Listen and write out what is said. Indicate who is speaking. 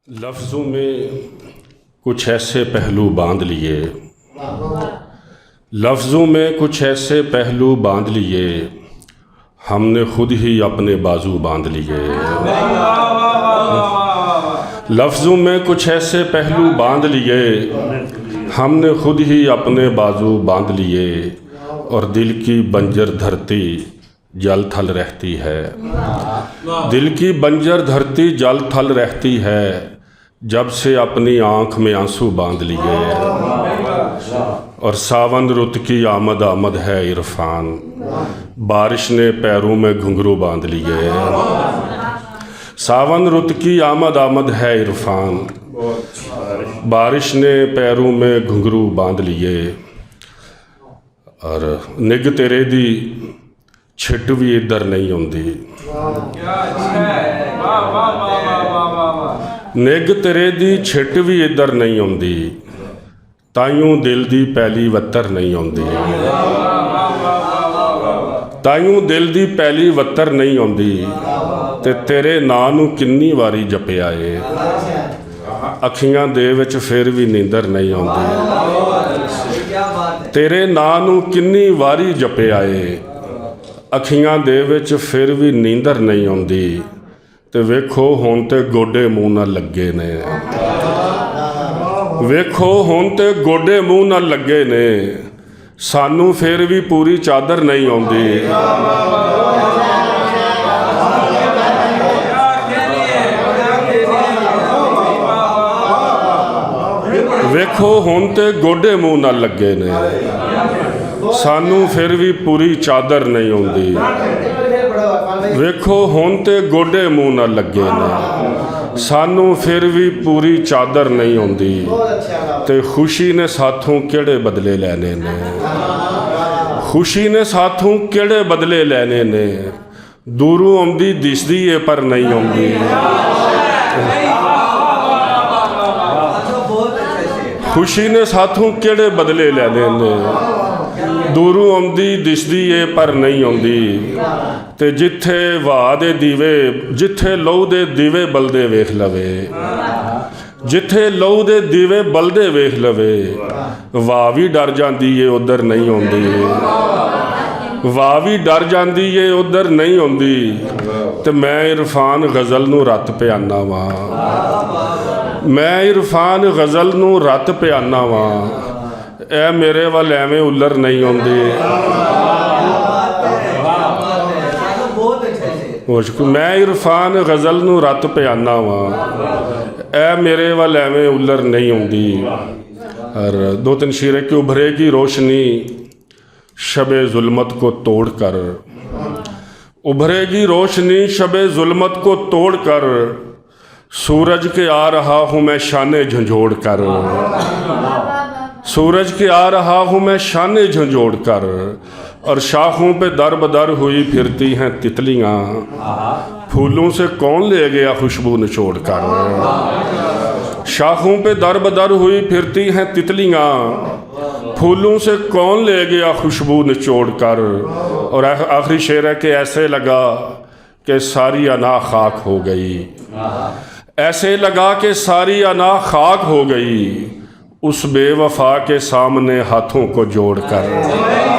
Speaker 1: लफ्ज़ों में कुछ ऐसे पहलू बांध लिए, लफ्ज़ों में कुछ ऐसे पहलू बांध लिए, हमने खुद ही अपने बाजू बांध लिए। लफ्ज़ों में कुछ ऐसे पहलू बांध लिए, हमने खुद ही अपने बाजू बांध लिए। और दिल की बंजर धरती जल थल रहती है, दिल की बंजर धरती जल थल रहती है, जब से अपनी आँख में आंसू बांध लिए। और सावन रुत की आमद आमद है इरफान, बारिश ने पैरों में घुंघरू बांध लिए। सावन रुत की आमद आमद है इरफान, बारिश ने पैरों में घुंघरू बांध लिए। और निग तेरे दी छिट भी इधर नहीं आउंदी, निग तेरे दी छिट भी इधर नहीं आउंदी, ताइयों दिल दी पहली वत्तर नहीं आउंदी, ताइयों दिल दी पहली वत्तर नहीं आउंदी। ते तेरे नां नूं किन्नी वारी जपिया ए, अखियां दे विच फिर भी नींदर नहीं आउंदी। तेरे नां नूं किन्नी वारी जपिया ए, अखियां दे विच फिर भी नींदर नहीं आउंदी। ते वेखो हुण ते गोडे मूँह नाल लगे ने, वेखो हुण ते गोडे मूँह नाल लगे ने, सानू फिर भी पूरी चादर नहीं आउंदी। वेखो हुण ते गोडे मूँह नाल लगे ने, सानू फिर भी पूरी चादर नहीं आउंदी। वेखो हुण ते गोडे मूँह नाल लगे ने, सानू फिर भी पूरी चादर नहीं आउंदी। ते खुशी ने साथों केड़े बदले लैने ने, खुशी ने साथों केड़े बदले लैने ने, दूरों आउंदी दिसदी है पर नहीं आउंदी। खुशी ने साथों केड़े बदले लैने ने, दूरों आउंदी दिसदी है पर नहीं आउंदी। ते जिथे वाह दे दीवे, जिथे लहू दे दीवे बलदे वेख लवे, जिथे लहू दे दीवे बलदे वेख लवे, वाह भी डर जांदी है उधर नहीं आउंदी, वाह भी डर जांदी है उधर नहीं आउंदी। ते मैं इरफान गज़ल नूं रत पियाना वां, मैं इरफान गज़ल नूं रत पियाना वां, ए मेरे वाल एवें उलर नहीं आउंदी। मैं इरफान गज़ल नूं रत पियाना वां, ए मेरे वाल एवें उलर नहीं आउंदी। और दो तीन शेर कि उभरेगी रोशनी शबे जुल्मत को तोड़ कर, उभरेगी रोशनी शबे जुल्मत को तोड़ कर, सूरज के आ रहा हूँ मैं शाने झंझोड़ कर, सूरज के आ रहा हूँ मैं शाने झंझोड़ कर। और शाखों पे दर बदर हुई फिरती हैं तितलियाँ, फूलों से कौन ले गया खुशबू निचोड़ कर। शाखों पे दर बदर हुई फिरती हैं तितलियाँ, फूलों से कौन ले गया खुशबू निचोड़ कर। और आखिरी शेर है कि ऐसे लगा कि सारी अना खाक हो गई, ऐसे लगा कि सारी अना खाक हो गई, उस बेवफा के सामने हाथों को जोड़ कर।